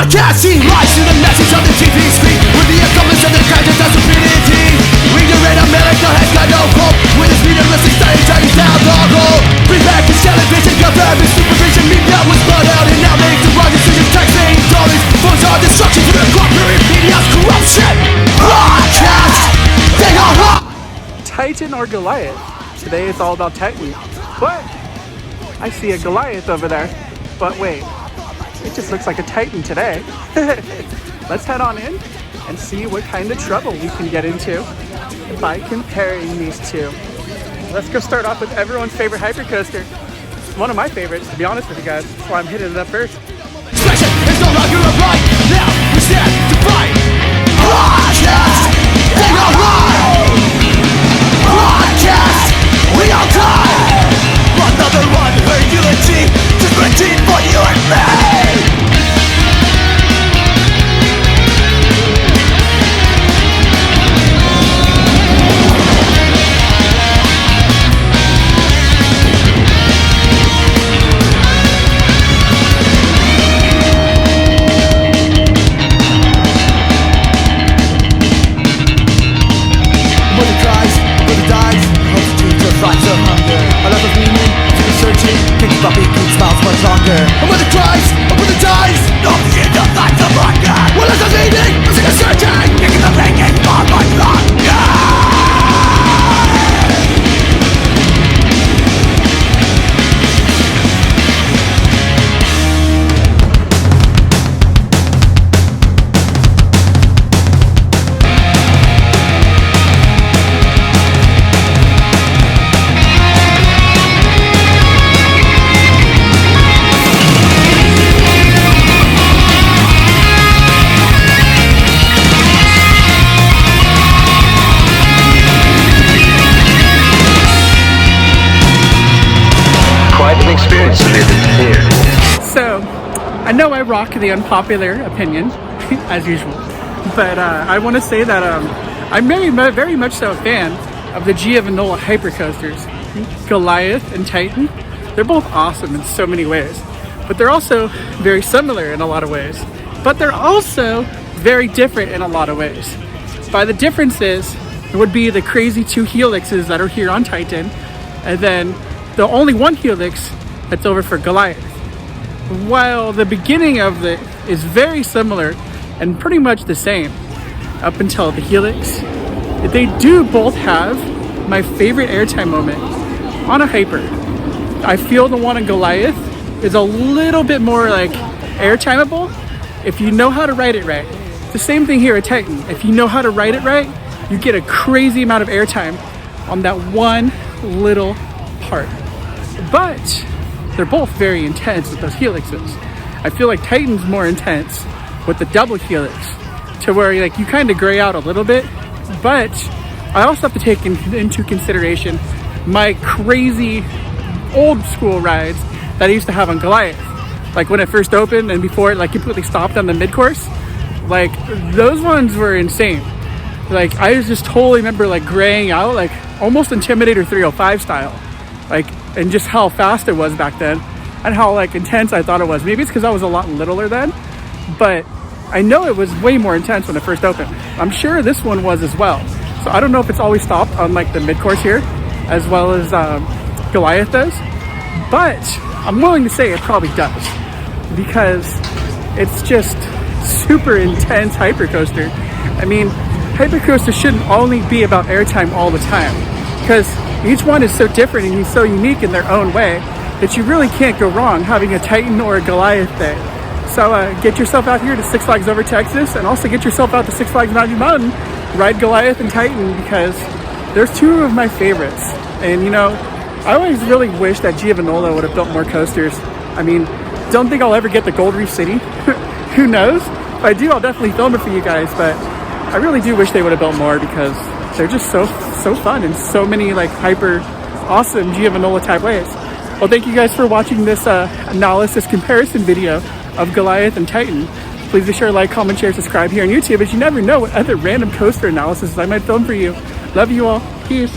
Broadcasting lies to the message of the TV screen with the accomplice of the kindness of stupidity. Reiterate America has got no hope with its realistic study turning down the road. Bring back its television, government supervision. Media was brought out and now makes the wrong decisions. Taxing dollars, funds are destruction to the corporate media's corruption. Broadcast, they are hot. Titan or Goliath? Today it's all about Titan. But I see a Goliath over there. But wait, it just looks like a Titan today. Let's head on in and see what kind of trouble we can get into by comparing these two. Let's go start off with everyone's favorite hypercoaster. It's one of my favorites, to be honest with you guys. That's why I'm hitting it up first. Expression is no longer a right. Now we stand to fight. Broadcast, they are right. Broadcast, we are tired. Another one for unity, just routine for you and me. And when the cries, and when the dies, no shit of life to broadcast. Well, as I'm leading, I'm sick of searching, kicking the thinking for much longer. So, I know I rock the unpopular opinion, as usual, but I want to say that I'm very much so a fan of the Giovanola hypercoasters. Goliath and Titan, they're both awesome in so many ways, but they're also very similar in a lot of ways, but they're also very different in a lot of ways. By the differences, it would be the crazy two helixes that are here on Titan, and then the only one helix that's over for Goliath. While the beginning of it is very similar and pretty much the same up until the helix, they do both have my favorite airtime moment on a hyper. I feel the one on Goliath is a little bit more like airtimeable if you know how to write it right. It's the same thing here at Titan. If you know how to write it right, you get a crazy amount of airtime on that one little part. But they're both very intense with those helixes. I feel like Titan's more intense with the double helix, to where like you kind of gray out a little bit. But I also have to take into consideration my crazy old school rides that I used to have on Goliath. Like when it first opened and before it like completely stopped on the mid-course. Like those ones were insane. Like I just totally remember like graying out, like almost Intimidator 305 style. Like, and just how fast it was back then and how like intense I thought it was. Maybe it's because I was a lot littler then, but I know it was way more intense when it first opened. I'm sure this one was as well. So I don't know if it's always stopped on like the mid-course here as well as Goliath does, but I'm willing to say it probably does because it's just super intense hypercoaster. I mean, hypercoaster shouldn't only be about airtime all the time, because each one is so different and so unique in their own way that you really can't go wrong having a Titan or a Goliath day. So get yourself out here to Six Flags Over Texas, and also get yourself out to Six Flags Magic Mountain, ride Goliath and Titan, because there's two of my favorites. And you know, I always really wish that Giovanola would have built more coasters. I mean, don't think I'll ever get the Gold Reef City. Who knows? If I do, I'll definitely film it for you guys, but I really do wish they would have built more because they're just so fun in so many like hyper awesome Giovanola type ways. Well, thank you guys for watching this analysis comparison video of Goliath and Titan. Please be sure to like, comment, share, subscribe here on YouTube, as you never know what other random coaster analysis I might film for you. Love you all. Peace.